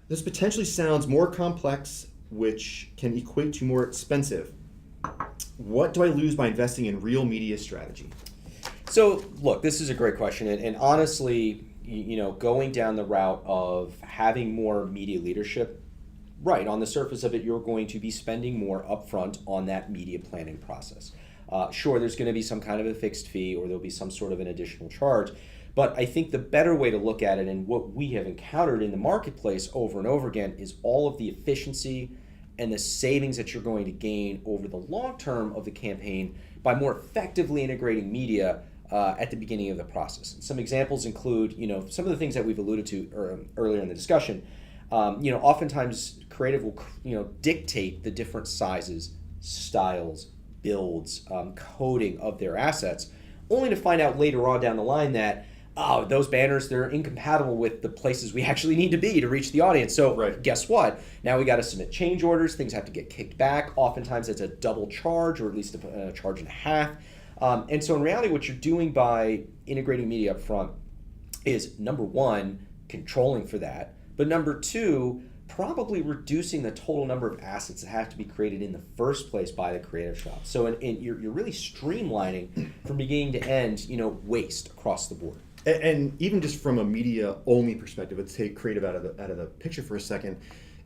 This potentially sounds more complex, which can equate to more expensive. What do I lose by investing in real media strategy? So, look, this is a great question, and honestly, going down the route of having more media leadership, right, on the surface of it, you're going to be spending more upfront on that media planning process. Sure, there's going to be some kind of a fixed fee or there'll be some sort of an additional charge. But I think the better way to look at it, and what we have encountered in the marketplace over and over again, is all of the efficiency and the savings that you're going to gain over the long term of the campaign by more effectively integrating media at the beginning of the process. And some examples include, some of the things that we've alluded to earlier in the discussion. Oftentimes creative will, dictate the different sizes, styles, builds, coding of their assets, only to find out later on down the line that, oh, those banners, they're incompatible with the places we actually need to be to reach the audience. So Right. Guess what? Now we got to submit change orders. Things have to get kicked back. Oftentimes it's a double charge or at least a charge and a half. And so in reality, what you're doing by integrating media up front is, number one, controlling for that. But number two, probably reducing the total number of assets that have to be created in the first place by the creative shop. So you're really streamlining from beginning to end, waste across the board. And even just from a media only perspective, let's take creative out of the picture for a second.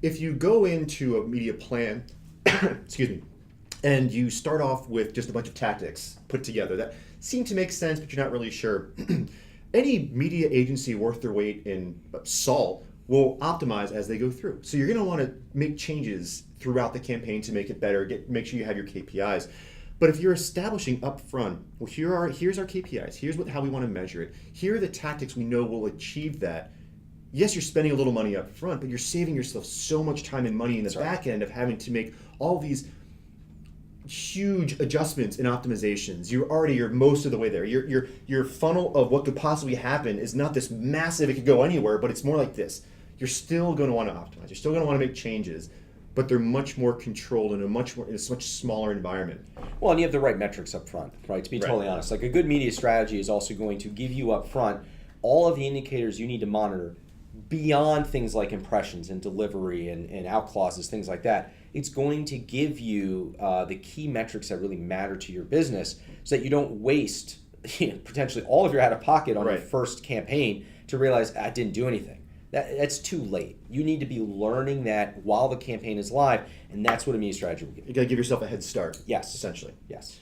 If you go into a media plan, excuse me, and you start off with just a bunch of tactics put together that seem to make sense, but you're not really sure. Any media agency worth their weight in salt will optimize as they go through. So you're going to want to make changes throughout the campaign to make it better. Make sure you have your KPIs. But if you're establishing up front, well, here's our KPIs. Here's how we want to measure it. Here are the tactics we know will achieve that. Yes, you're spending a little money up front, but you're saving yourself so much time and money in the back end of having to make all these huge adjustments and optimizations. You're most of the way there. Your funnel of what could possibly happen is not this massive, it could go anywhere, but it's more like this. You're still going to want to optimize. You're still going to want to make changes, but they're much more controlled in a much smaller environment. Well, and you have the right metrics up front, right? To be totally honest, like a good media strategy is also going to give you up front all of the indicators you need to monitor beyond things like impressions and delivery and out clauses, things like that. It's going to give you the key metrics that really matter to your business so that you don't waste potentially all of your out of pocket on your first campaign to realize I didn't do anything. That's too late. You need to be learning that while the campaign is live, and that's what a media strategy will give you. You got to give yourself a head start. Yes. Essentially. Yes.